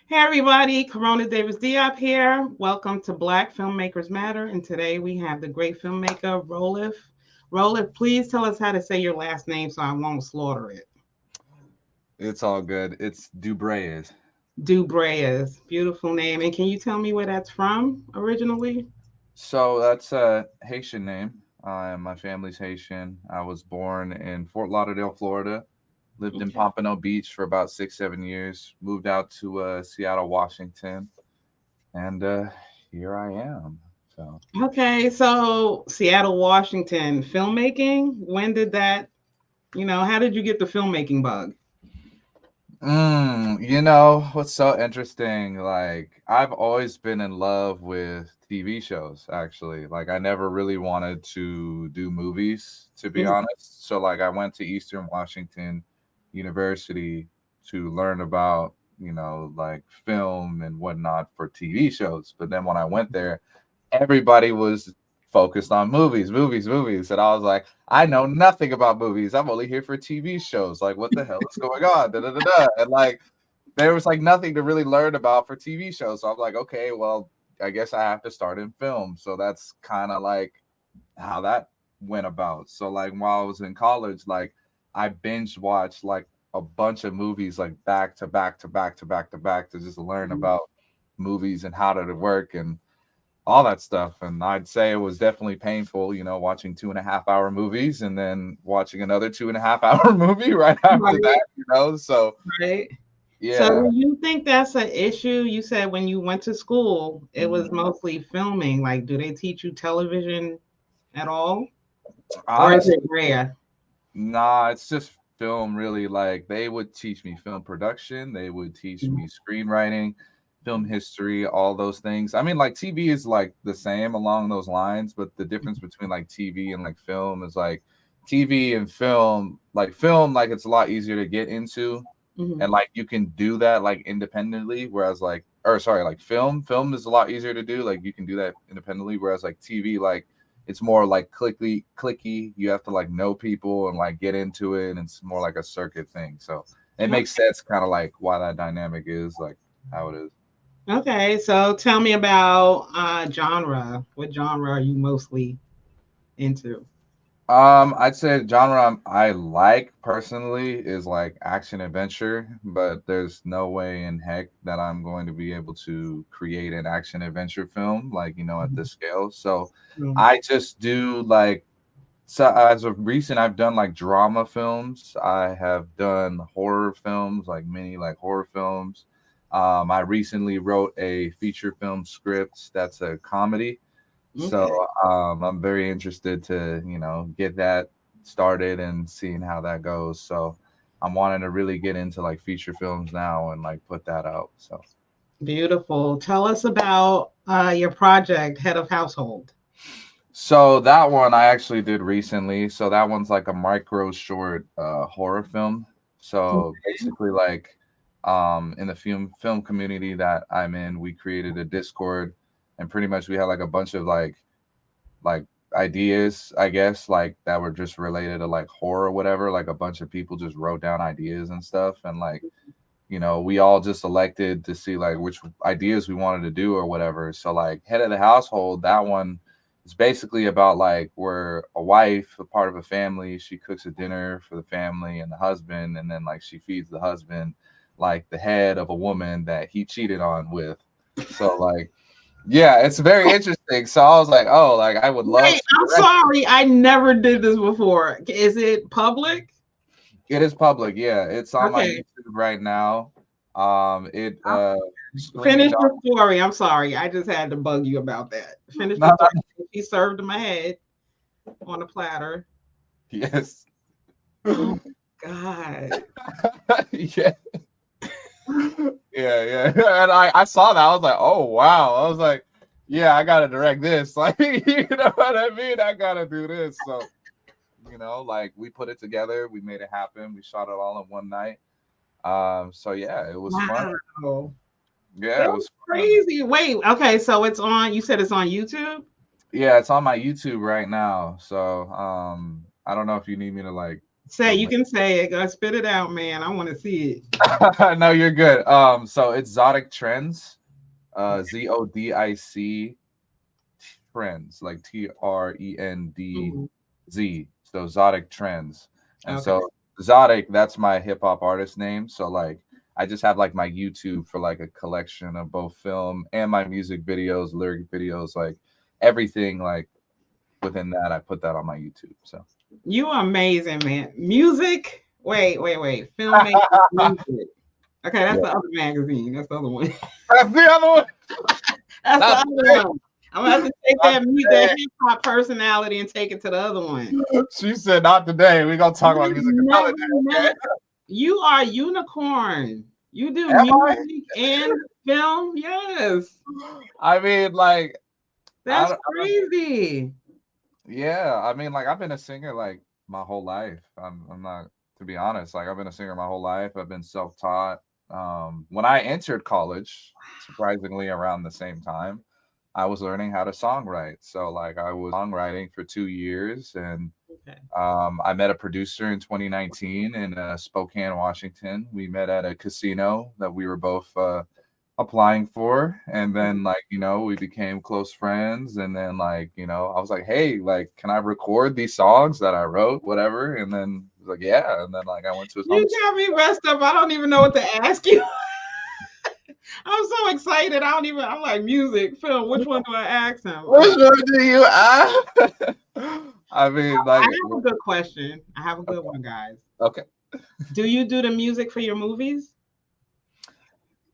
Hey everybody, Corona Davis Diop here. Welcome to Black Filmmakers Matter. And today we have the great filmmaker Roleph. Roleph, please tell us how to say your last name so I won't slaughter it. It's all good. It's Dubreus. Dubreus, beautiful name. And can you tell me where that's from originally? So that's a Haitian name. My family's Haitian. I was born in Fort Lauderdale, Florida. Lived in Okay. Pompano Beach for about 6, 7 years. Moved out to Seattle, Washington, and here I am. So Okay, so Seattle, Washington, filmmaking. When did that, how did you get the filmmaking bug? what's so interesting? Like, I've always been in love with TV shows, actually. Like, I never really wanted to do movies, to be Mhm. honest. So, like, I went to Eastern Washington University to learn about, like film and whatnot for TV shows. But then when I went there, everybody was focused on movies, movies, movies. And I was like, I know nothing about movies. I'm only here for TV shows. Like, what the hell is going on? Da, da, da, da. And like, there was like nothing to really learn about for TV shows. So I'm like, okay, well, I guess I have to start in film. So that's kind of like how that went about. So like while I was in college, like I binge watched like a bunch of movies like back to back to back to back to back to just learn about movies and how to work and all that stuff. And I'd say it was definitely painful, watching 2.5 hour movies and then watching another 2.5 hour movie right after Right, that. So right. So yeah. do you think that's an issue? You said when you went to school, it was Mhm. mostly filming. Like, do they teach you television at all? Or is it Honestly, rare? nah, it's just film really. Like they would teach me film production, they would teach me screenwriting, film history, all those things. I mean, like TV is like the same along those lines, but the difference between like TV and like film is like TV and film, like it's a lot easier to get into Mhm. and like you can do that like independently, whereas like or sorry, like film is a lot easier to do, like you can do that independently, whereas like TV, like it's more like clicky, you have to like know people and like get into it, and it's more like a circuit thing. So it makes sense kind of like why that dynamic is like how it is. Okay, so tell me about genre. What genre are you mostly into? I'd say genre I like personally is like action adventure, but there's no way in heck that I'm going to be able to create an action adventure film like, at this scale. So Mhm. I just do like, so as of recent, I've done like drama films. I have done horror films, like mini like horror films. I recently wrote a feature film script that's a comedy, so Okay. I'm very interested to, get that started and seeing how that goes. So I'm wanting to really get into like feature films now and like put that out. So Beautiful. Tell us about your project, Head of Household. that one I actually did recently. So that one's like a micro short horror film. So basically like in the film community that I'm in, we created a Discord, and pretty much we had like a bunch of like ideas, I guess, like that were just related to like horror or whatever. Like a bunch of people just wrote down ideas and stuff, and like we all just elected to see like which ideas we wanted to do or whatever. So like head of the household, that one is basically about like where a wife, a part of a family, she cooks a dinner for the family and the husband, and then like she feeds the husband like the head of a woman that he cheated on with. So like yeah, it's very interesting. So I was like, oh, like I would love Wait, to I'm direct it. sorry. I never did this before. Is it public? It is public, yeah. It's on my Okay. YouTube right now. It Finish screened the on. story. I'm sorry. I just had to bug you about that. Finish the No, story. She served him a head on a platter. yes. Oh God. Yeah. Yeah. And I saw that. I was like, oh wow. I was like, yeah, I gotta direct this. Like, you know what I mean? I gotta do this. So, like we put it together, we made it happen, we shot it all in one night. So yeah, it was fun. Wow. Yeah, it That's was fun. crazy. Wait, okay, so it's on, you said it's on YouTube? Yeah, it's on my YouTube right now. So I don't know if you need me to like. Say, you can say it. Go spit it out, man. I want to see No, you're good. So it's Zodic Trends, Zodic Trends, like it. TRENDZ. So Zodic Trends, and Okay. so Zodic, that's my hip hop artist name. So like, I just have like my YouTube for like a collection of both film and my music videos, lyric videos, like everything like within that. I put that on my YouTube. So You are amazing, man. Music. Wait. Filmmaker music. Okay, that's yeah, the other magazine. That's the other one. that's the other one. That's the Not other today. one. I'm gonna have to take Not that today. hip hop personality and take it to the other one. She said, "Not today. We're gonna talk about music another day." Never. You are a unicorn. You do Okay? Am I? music and film. Yes, I mean, like, that's I don't. crazy. Yeah, I mean, like, I've been a singer like my whole life. I'm not, to be honest. Like, I've been a singer my whole life. I've been self-taught. When I entered college, surprisingly around the same time, I was learning how to songwrite. So, like, I was songwriting for 2 years, and Okay. I met a producer in 2019 in Spokane, Washington. We met at a casino that we were both applying for, and then like we became close friends, and then like I was like, hey, like, can I record these songs that I wrote, whatever, and then he was like, yeah, and then like I went to his home You studio. got me messed up. I don't even know what to ask you. I'm so excited. I don't even. I'm like music, film. Which one do I ask him? Which one do you ask? I mean, I like, have a good question. I have a good one, guys. okay. Do you do the music for your movies?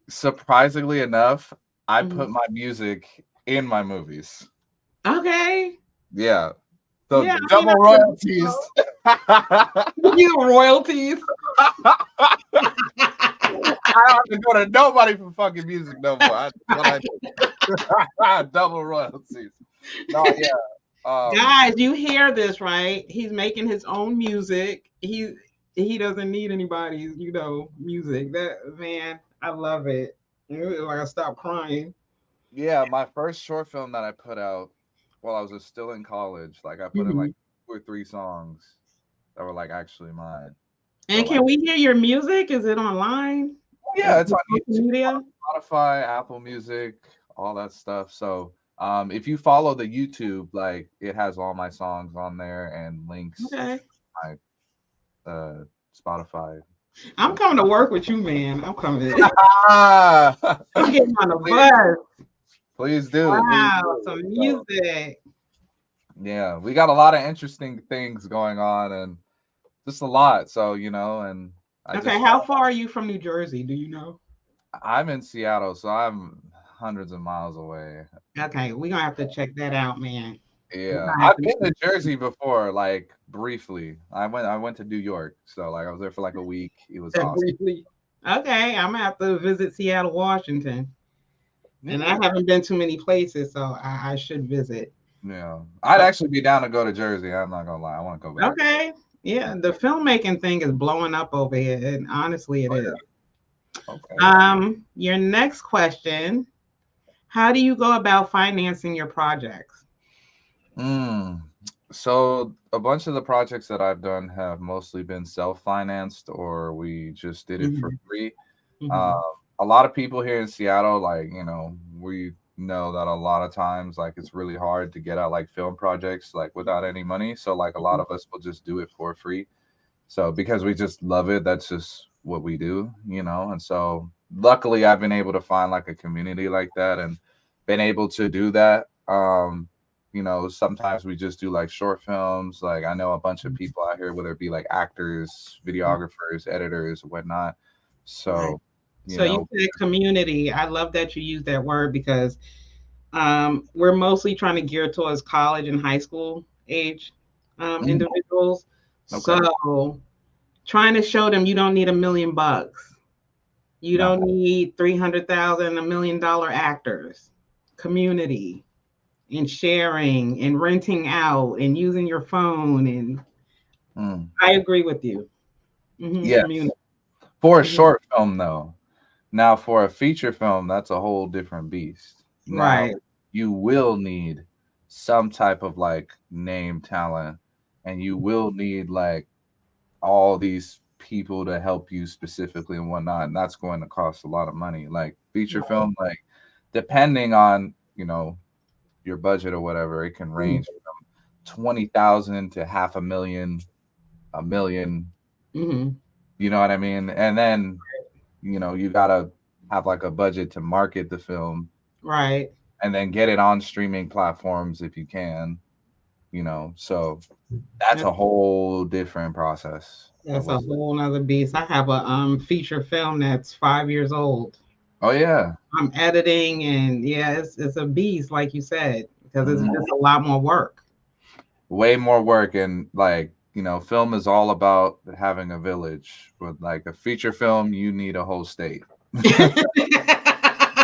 Surprisingly enough, I put Mhm. my music in my movies. Okay. Yeah, the Yeah, I mean, double royalties. you royalties. I don't have to go to nobody for fucking music no more. What I do. Double royalties. No, yeah. Guys, you hear this, right? He's making his own music. He doesn't need anybody's, music. That man, I love it. Like I stop crying. Yeah, my first short film that I put out while I was still in college, like I put in like Mhm. 2 or 3 songs that were like actually mine. So And can like, we hear your music? Is it online? yeah, Is it's it on social YouTube, media? Spotify, Apple Music, all that stuff. So if you follow the YouTube, like it has all my songs on there and links Okay. to my Spotify. I'm So coming to work with you, man. I'm coming. ah, I'm getting on the please, bus. please do, please Wow, do. some So, music. yeah, we got a lot of interesting things going on, and just a lot. So and I Okay, just how far are you from New Jersey? Do you know? I'm in Seattle, so I'm hundreds of miles away. Okay, we're gonna have to check that out, man. We're Yeah, gonna have I've to been to Jersey before, like briefly. I went to New York, so like I was there for like a week. It was awesome. briefly. Okay, I'm gonna have to visit Seattle, Washington. And I Yeah, haven't been to many places, so I should visit. yeah. I'd So, actually be down to go to Jersey. I'm not gonna lie. I want to go back. okay, yeah, the filmmaking thing is blowing up over here, and honestly, it Oh is. yeah. Okay. Your next question: how do you go about financing your projects? Mm. So a bunch of the projects that I've done have mostly been self-financed, or we just did it for Mhm, free. Um, mhm, a lot of people here in Seattle, like we know that a lot of times, like it's really hard to get out like film projects like without any money. So like a lot mhm. of us will just do it for free. So because we just love it, that's just what we do. And so luckily I've been able to find like a community like that and been able to do that. Sometimes we just do like short films. Like I know a bunch of people out here, whether it be like actors, videographers, editors, whatnot. Right. So, you So you know, said community. I love that you use that word because we're mostly trying to gear towards college and high school age mm, individuals. okay, So trying to show them you don't need $1 million. You no, don't need 300,000, $1 million actors. Community and sharing and renting out and using your phone. And mm, I agree with you. yes. Community. For a Mhm. short film, though. Now, for a feature film, that's a whole different beast. Now, Right. you will need some type of like name talent, and you will need like all these people to help you specifically and whatnot, and that's going to cost a lot of money. Like feature film, like depending on your budget or whatever, it can Mhm. range from 20,000 to half a million. Mhm. You know what I mean? And then you gotta have like a budget to market the film Right. and then get it on streaming platforms if you can. So that's That- a whole different process, I That's will a say. whole nother beast. I have a feature film that's 5 years old. Oh yeah. I'm editing, and yeah, it's a beast, like you said, because it's Mhm. just a lot more work. Way more work, and like film is all about having a village. With like a feature film, you need a whole state.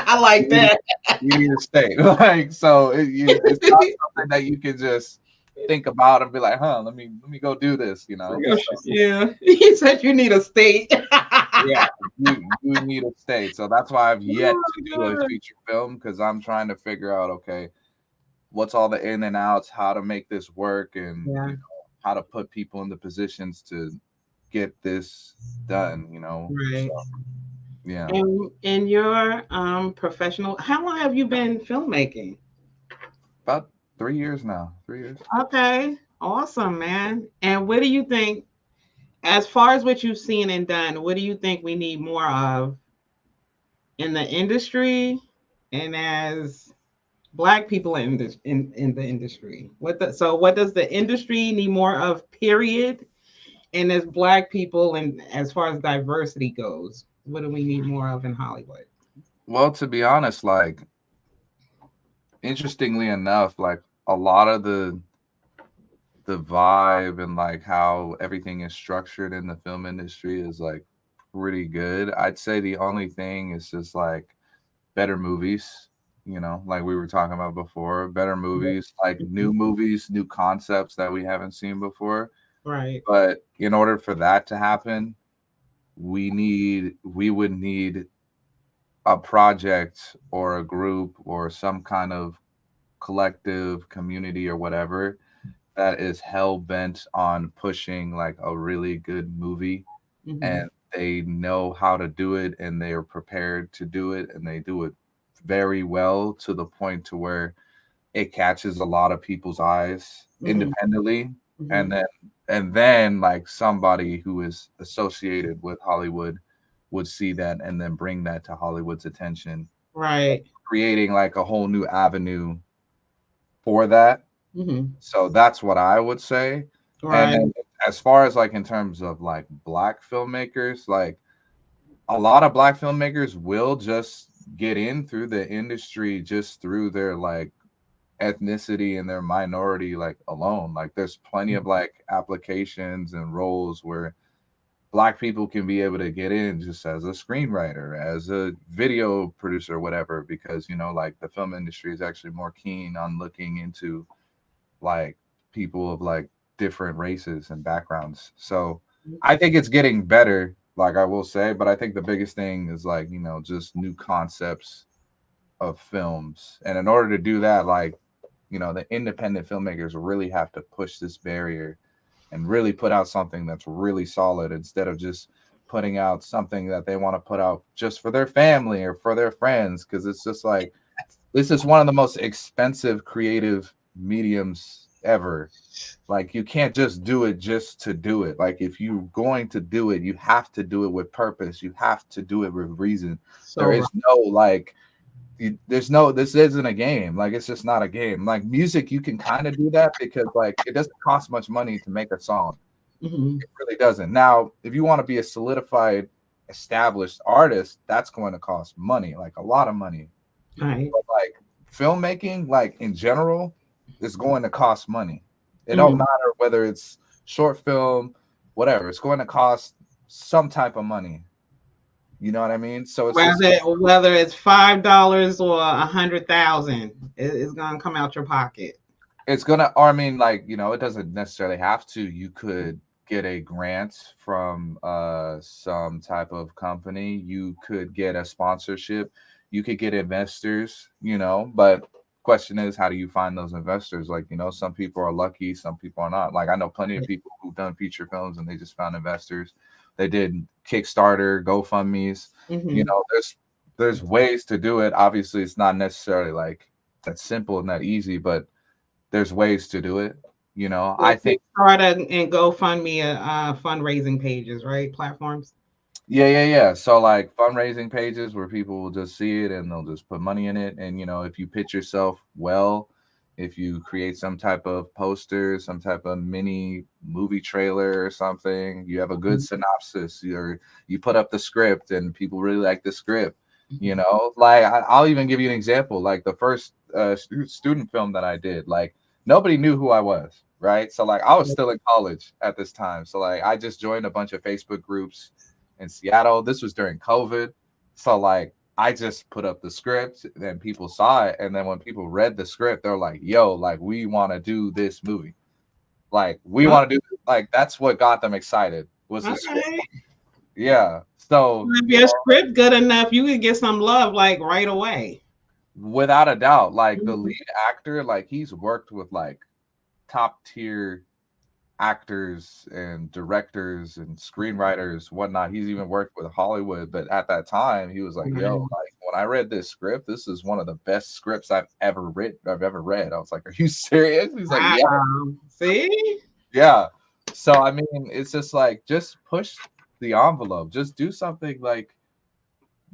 I like You need, that. you need a state. Like so, it's not something that you can just think about and be like, huh, let me go do this. So Yeah, he said you need a state. yeah, you need a state. So that's why I've yet Oh to my do a God. feature film, because I'm trying to figure out, okay, what's all the in and outs, how to make this work, and Yeah, how to put people in the positions to get this done. So right. yeah, And in your professional, how long have you been filmmaking? about 3 years now. 3 years. Okay, awesome, man. And what do you think, as far as what you've seen and done, what do you think we need more of in the industry, and as Black people in the industry? What does the industry need more of? Period. And as Black people, and as far as diversity goes, what do we need more of in Hollywood? Well, to be honest, like interestingly enough, like a lot of the vibe and like how everything is structured in the film industry is like pretty good. I'd say the only thing is just like better movies, like we were talking about before, better movies, like new movies, new concepts that we haven't seen before. Right. But in order for that to happen, we would need a project or a group or some kind of collective community or whatever that is hell bent on pushing like a really good movie, Hmm. and they know how to do it and they are prepared to do it and they do it very well to the point to where it catches a lot of people's eyes Hmm. independently, Hmm. and then like somebody who is associated with Hollywood would see that and then bring that to Hollywood's attention, Right. creating like a whole new avenue for that. Hmm. So that's what I would say. And Right. then as far as like in terms of like Black filmmakers, like a lot of Black filmmakers will just get in through the industry just through their like ethnicity and their minority like alone. Like there's plenty of like applications and roles where Black people can be able to get in just as a screenwriter, as a video producer, whatever, because like the film industry is actually more keen on looking into like people of like different races and backgrounds. So I think it's getting better, like I will say, but I think the biggest thing is like, just new concepts of films. And in order to do that, like, the independent filmmakers really have to push this barrier and really put out something that's really solid instead of just putting out something that they want to put out just for their family or for their friends. Cause it's just like, this is one of the most expensive creative mediums ever. Like you can't just do it just to do it. Like if you're going to do it, you have to do it with purpose. You have to do it with reason. So There right. is no like there's no, this isn't a game. Like it's just not a game. Like music, you can kind of do that because like it doesn't cost much money to make a song. Hmm. It really doesn't. Now, if you want to be a solidified, established artist, that's going to cost money, like a lot of money. Right. But like filmmaking, like in general, is going to cost money. It don't Hmm. matter whether it's short film, whatever. It's going to cost some type of money. You know what I mean? So it's just Whether it's $5 or 100,000, it's gonna come out your pocket. it's gonna, or I mean, like, it doesn't necessarily have to. You could get a grant from some type of company. You could get a sponsorship. You could get investors, but question is, how do you find those investors? Like, some people are lucky, some people are not. Like, I know plenty of people who've done feature films and they just found investors. They did Kickstarter, GoFundMe's. Mm-hmm. There's ways to do it. Obviously, it's not necessarily like that simple and that easy, but there's ways to do it. Yeah, I think. Kickstarter and GoFundMe, fundraising pages, right? Platforms. Yeah. So like fundraising pages where people will just see it and they'll just put money in it. And if you pitch yourself well, if you create some type of poster, some type of mini movie trailer or something, you have a good synopsis, you put up the script and people really like the script. Like I'll even give you an example. Like the first student film that I did, like nobody knew who I was, right? So like I was still in college at this time. So like I just joined a bunch of Facebook groups in Seattle. This was during COVID. So like I just put up the script and people saw it. And then when people read the script, they're like, yo, like we want to do this movie. Like we Oh, want to do like that's what got them excited was the script. okay. Yeah. So, If your script good enough, you could get some love like right away. without a doubt, like the Mhm. lead actor, like he's worked with like top tier actors and directors and screenwriters, whatnot. He's even worked with Hollywood, but at that time, he was like, "Yo, Right. like when I read this script, this is one of the best scripts I've ever read. I've ever read." I was like, "Are you serious?" He's like, "Yeah, Wow. See? yeah." So I mean, it's just like just push the envelope. Just do something like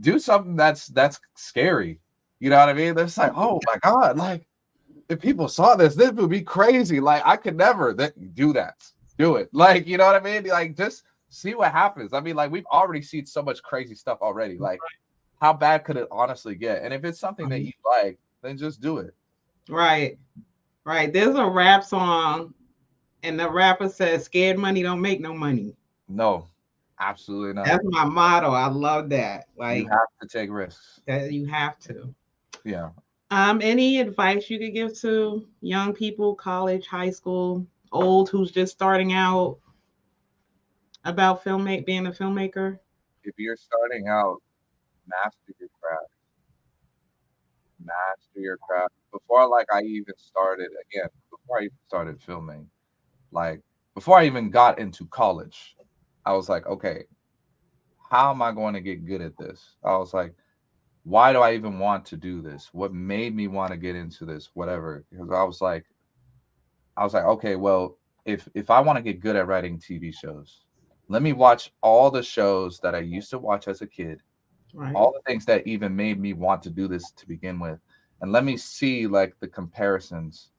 do something that's scary. You know what I mean? It's like, oh my god, like if people saw this would be crazy. Like I could never do that. Do it. Like, you know what I mean? Like just see what happens. I mean, like we've already seen so much crazy stuff already. Like how bad could it honestly get? And if it's something that you like, then just do it. Right. Right. There's a rap song, and the rapper says, "Scared money don't make no money." No, absolutely not. That's my motto. I love that. You Like have to take risks. that, you have to. Yeah. Any advice you could give to young people, college, high school, old, who's just starting out about being a filmmaker? If you're starting out, master your craft. Master your craft. Before like I even started again, before I even started filming, like before I even got into college, I was like, okay, how am I going to get good at this? I was like, why do I even want to do this? What made me want to get into this? Whatever. Because I was like, okay, well, if I want to get good at writing TV shows, let me watch all the shows that I used to watch as a kid, Right. all the things that even made me want to do this to begin with, and let me see like the comparisons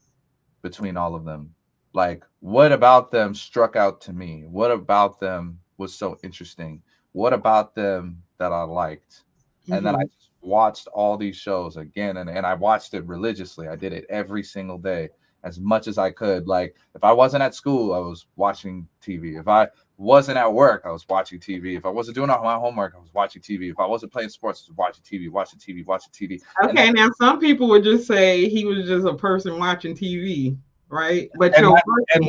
between all of them. Like, what about them struck out to me? What about them was so interesting? What about them that I liked? And then I Mm-hmm. just watched all these shows again, and I watched it religiously. I did it every single day as much as I could. Like, if I wasn't at school, I was watching TV. If I wasn't at work, I was watching TV. If I wasn't doing all my homework, I was watching TV. If I wasn't playing sports, I was watching TV, watching TV, watching TV. And then Okay, now some people would just say he was just a person watching TV, right? But and you're that and working.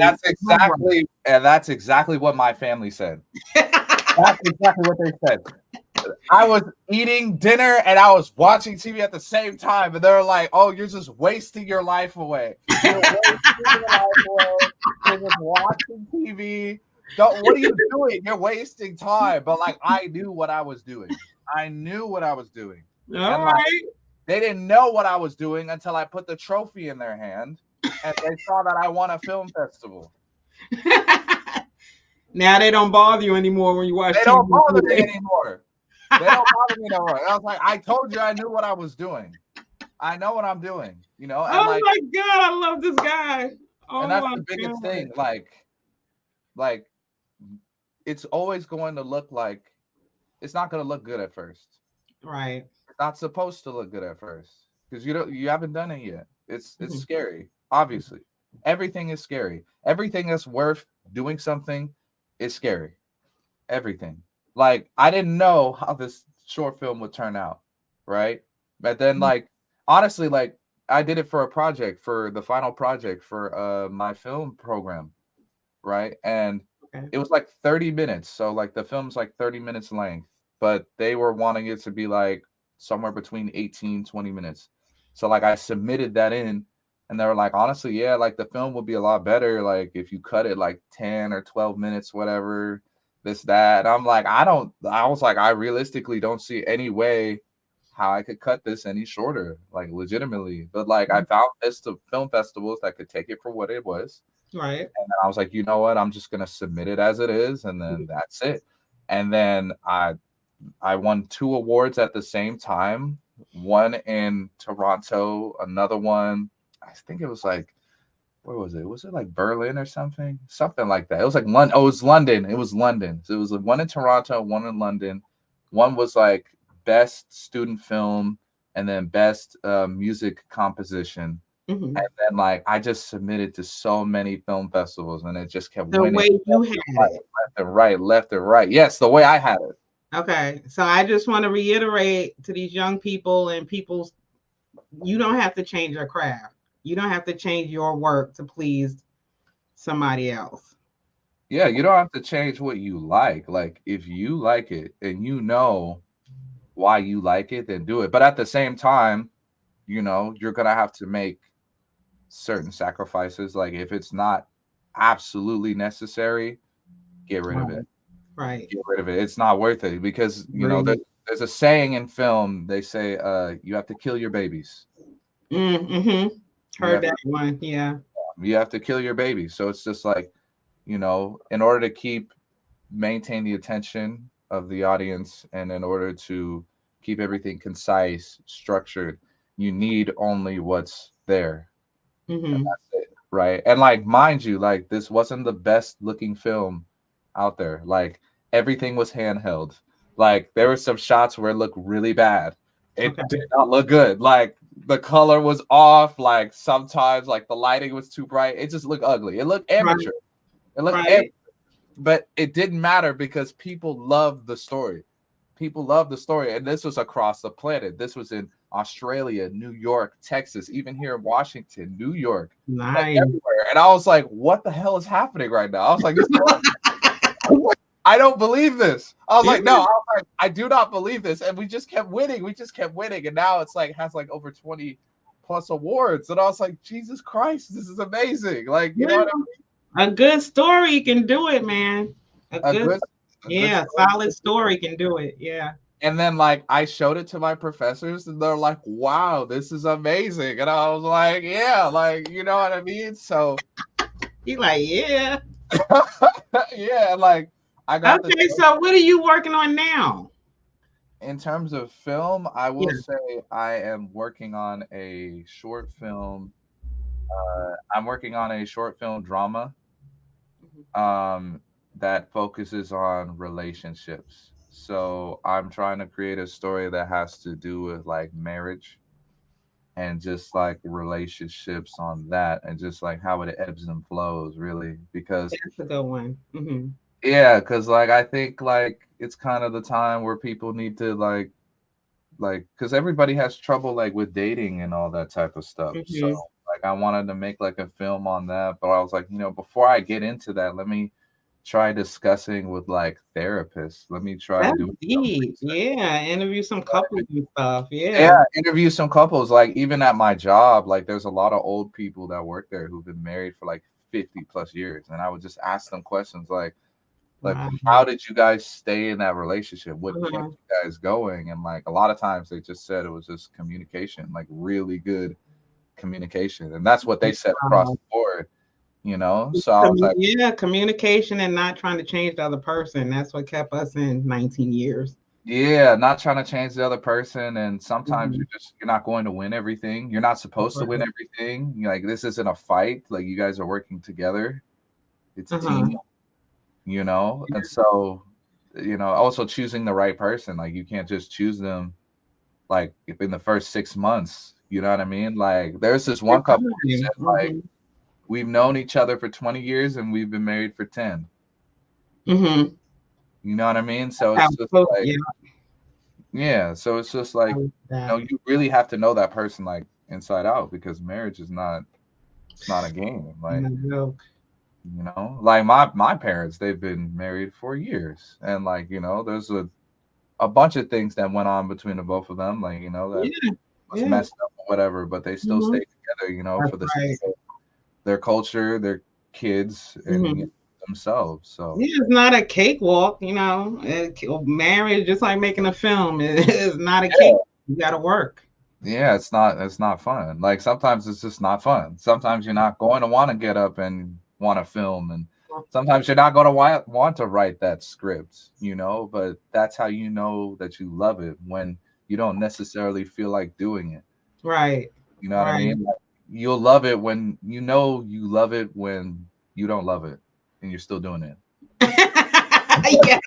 that's exactly what my family said. That's exactly what they said. I was eating dinner and I was watching TV at the same time, and they're like, "Oh, you're just wasting your life away. You're wasting your life away. You're just watching TV. Don't. What are you doing? You're wasting time." But like, I knew what I was doing. I knew what I was doing, All and like, right. they didn't know what I was doing until I put the trophy in their hand, and they saw that I won a film festival. Now they don't bother you anymore when you watch They TV. don't bother Do me they? anymore. They don't bother me no more. I was like, I told you I knew what I was doing. I know what I'm doing, and Oh like, my god, I love this guy. and Oh that's my the biggest god. thing. Like it's always going to look like it's not going to look good at first. Right. It's not supposed to look good at first because you haven't done it yet. It's Mhm. scary. Obviously, everything is scary. Everything that's worth doing something is scary. Everything. Like I didn't know how this short film would turn out, right? But then like honestly, like I did it for a project for the final project for my film program, right? And Okay. it was like 30 minutes. So like the film's like 30 minutes length, but they were wanting it to be like somewhere between 18, 20 minutes. So like I submitted that in, and they were like, honestly, yeah, like the film would be a lot better like if you cut it like 10 or 12 minutes, whatever, this, that. And I'm like, I was like, I realistically don't see any way how I could cut this any shorter, like legitimately. But like I found film festivals that could take it for what it was. Right. And then I was like, you know what? I'm just gonna submit it as it is, and then that's it. And then I won 2 awards at the same time. One in Toronto, another one. I think it was like, where was it? Was it like Berlin or something? Something like that. It was like London. Oh, it was London. It was London. So it was like one in Toronto, one in London. One was like best student film, and then best music composition. Hmm. And then like I just submitted to so many film festivals, and it just kept The winning way you had it. left and right, left and right. Yes, the way I had it. Okay. So I just want to reiterate to these young people and people, you don't have to change your craft. You don't have to change your work to please somebody else. Yeah, you don't have to change what you like. Like if you like it and you know why you like it, then do it. But at the same time, you're gonna have to make certain sacrifices. Like if it's not absolutely necessary, get rid of it. Right. Right. Get rid of it. It's not worth it because Agree. there's a saying in film. They say you have to kill your babies. Mm-hmm. You Heard have that one. Yeah. you have to kill your babies. So it's just like, in order to maintain the attention of the audience, and in order to keep everything concise, structured, you need only what's there. And Mm-hmm. that's it, right? And like, mind you, like this wasn't the best looking film out there. Like everything was handheld. Like there were some shots where it looked really bad. It Okay. did not look good. Like the color was off. Like sometimes, like the lighting was too bright. It just looked ugly. It looked Right. amateur. It looked Right. but it didn't matter because people loved the story. People loved the story, and this was across the planet. This was in Australia, New York, Texas, even here in Washington, New York, like Nice. everywhere. And I was like, "What the hell is happening right now?" I was like, "I don't believe this." I was Yeah. like, "No," I was like, "I do not believe this." And we just kept winning. We just kept winning, and now it's like has like over 20 plus awards. And I was like, "Jesus Christ, this is amazing!" Like, you know Yeah. what I mean? A good story can do it, man. A A good, good, a good yeah, story. solid story can do it. Yeah. And then like I showed it to my professors and they're like, wow, this is amazing. And I was like, yeah, like you know what I mean? So He like, yeah. yeah, like I got the Okay, so what are you working on now? in terms of film, I Yeah. will say I am working on a short film. I'm working on a short film drama um that focuses on relationships. So I'm trying to create a story that has to do with like marriage and just like relationships on that and just like how it ebbs and flows really because That's a good one. Hmm. yeah because like I think like it's kind of the time where people need to like because everybody has trouble like with dating and all that type of stuff, so Hmm. like I wanted to make like a film on that, but I was like, before I get into that, let me try discussing with like therapists, let me try That's doing some deep. research. Yeah. Interview some couples and stuff. Yeah, Yeah. interview some couples. Like even at my job, like there's a lot of old people that work there who've been married for like 50 plus years. And I would just ask them questions like Wow. how did you guys stay in that relationship? What kept Uh-huh. you guys going? And like a lot of times they just said it was just communication, like really good communication. And that's what they said across Wow. the board. So I was like, Yeah, communication and not trying to change the other person. That's what kept us in 19 years. yeah, not trying to change the other person, and sometimes Mhm. you're not going to win everything. You're not supposed to win Right. everything. Like this isn't a fight. Like you guys are working together. It's a Uh-huh. team. And so, also choosing the right person. Like you can't just choose them like if in the first 6 months. You know what I mean? Like there's this one couple who said like Mm-hmm. we've known each other for 20 years and we've been married for 10. Mm-hmm. You know what I mean? So How it's just close, like yeah, yeah, so it's just I like, like that. you really have to know that person like inside out because marriage is not it's not a game. Like, No joke. like my parents, they've been married for years. And like, there's a bunch of things that went on between the both of them, like, that Yeah, was yeah. messed up whatever, but they still Mhm. stay together, you know, That's for the right. sake of their culture, their kids, and Mhm. themselves. So Yeah, it's not a cakewalk, you know. Marriage, just like making a film, is not a cake. You got to work. yeah, it's not fun. Like sometimes it's just not fun. Sometimes you're not going to want to get up and want to film, and sometimes you're not going to want to write that script, you know, but that's how you know that you love it, when you don't necessarily feel like doing it. Right. You know what I Right. mean? Like, you'll love it when you know you love it, when you don't love it and you're still doing it. Yeah,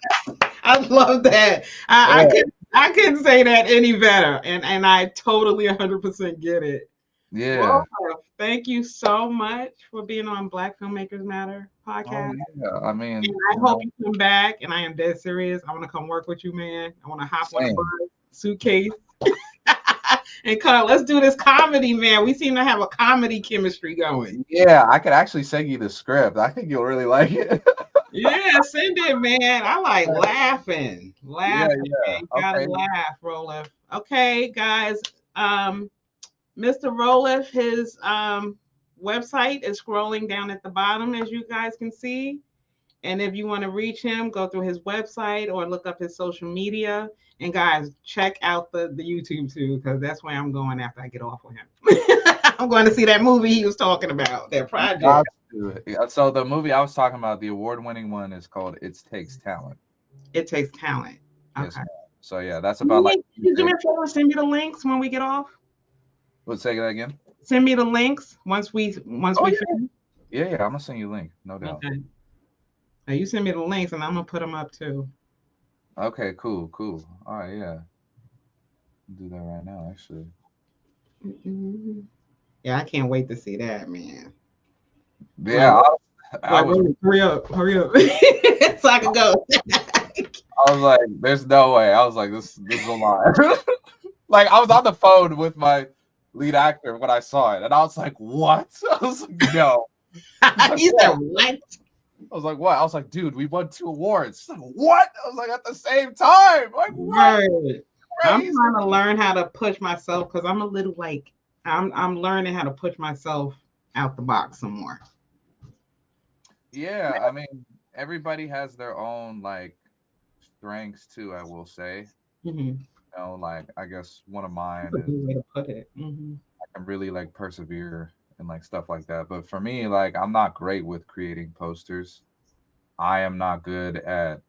I love that. I Yeah. could I couldn't say that any better, and I totally 100% get it. Yeah. Roleph, thank you so much for being on Black Filmmakers Matter Oh podcast. yeah. I And mean, I hope you come back. And I am dead serious. I want to come work with you, man. I want to hop on a bus, same. suitcase, and come. Let's do this comedy, man. We seem to have a comedy chemistry going. Yeah, I could actually send you the script. I think you'll really like it. Yeah, send it, man. I like laughing. Yeah, Laughing, yeah. man. Gotta Okay. laugh, Roleph. Okay, guys. Um, Mr. Roleph, his website is scrolling down at the bottom, as you guys can see. And if you want to reach him, go through his website or look up his social media. And guys, check out the YouTube too, because that's where I'm going after I get off with him. I'm going to see that movie he was talking about, that You project. got to. Yeah, so the movie I was talking about, the award-winning one, is called "It Takes Talent." It takes talent. Yes, Okay. ma'am. So yeah, that's about like Can you do me music. a favor? Send me the links when we get off. Let's say that again. Send me the links once we Oh yeah, finish. yeah, yeah. I'm gonna send you a link, no doubt. Okay. Now you send me the links and I'm gonna put them up too. Okay, cool, cool. All right, yeah. Do that right now, actually. Mhm. Yeah, I can't wait to see that, man. I'm like, Yeah, I was, hurry up, hurry up, so I can go. I was like, there's no way. I was like, this is a lie. Like I was on the phone with my lead actor when I saw it, and I was like, what? I was like, no. He's like, He said, what? "What?" I was like, what? I was like, dude, we won 2 awards. He's like, what? I was like, at the same time. Like, what? Right. I'm Crazy. trying to learn how to push myself because I'm a little like I'm learning how to push myself out the box some more. Yeah, I mean, everybody has their own like strengths too, I will say. Mm-hmm. You know, like I guess one of That's mine a is good way to put it. Mm-hmm. I can really like persevere and like stuff like that. But for me, like I'm not great with creating posters. I am not good at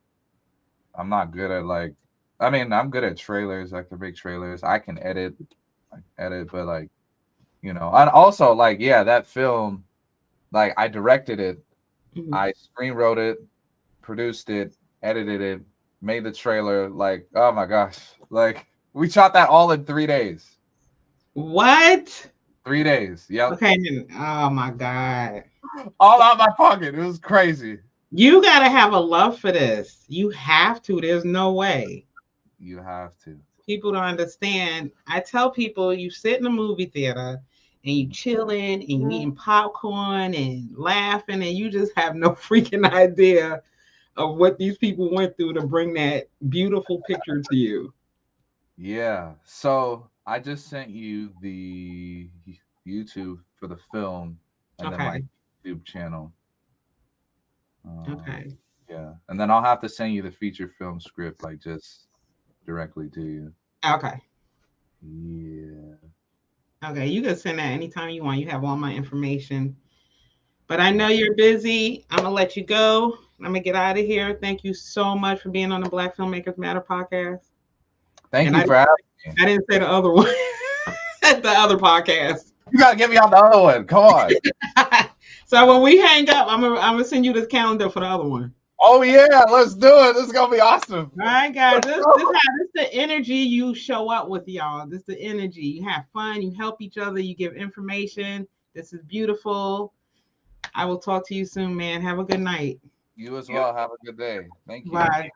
I'm not good at like I mean, I'm good at trailers. I can make trailers. I can edit, but like, and also like yeah, that film, like I directed it, Mm-hmm. I screen wrote it, produced it, edited it, made the trailer. Like, oh my gosh. Like we shot that all in 3 days. What? 3 days. Yep. Okay. Oh my God. All out my pocket. It was crazy. You gotta have a love for this. You have to. There's no way. You have to. People don't understand. I tell people you sit in a movie theater and you chilling and you eating popcorn and laughing and you just have no freaking idea of what these people went through to bring that beautiful picture to you. Yeah. So I just sent you the YouTube for the film and then my Okay. YouTube channel. Um, Okay. yeah. And then I'll have to send you the feature film script, like just directly to you. Okay. Yeah. Okay. You can send that anytime you want. You have all my information. But I Yeah. know you're busy. I'm gonna let you go. I'm gonna get out of here. Thank you so much for being on the Black Filmmakers Matter podcast. Thank And you for having me. I didn't say the other one, the other podcast. You gotta get me on the other one. Come on. So when we hang up, I'm gonna send you this calendar for the other one. Oh yeah, let's do it. This is gonna be awesome. All right, guys. This the energy you show up with, y'all. This the energy. You have fun. You help each other. You give information. This is beautiful. I will talk to you soon, man. Have a good night. You as well. Have a good day. Thank you. Bye.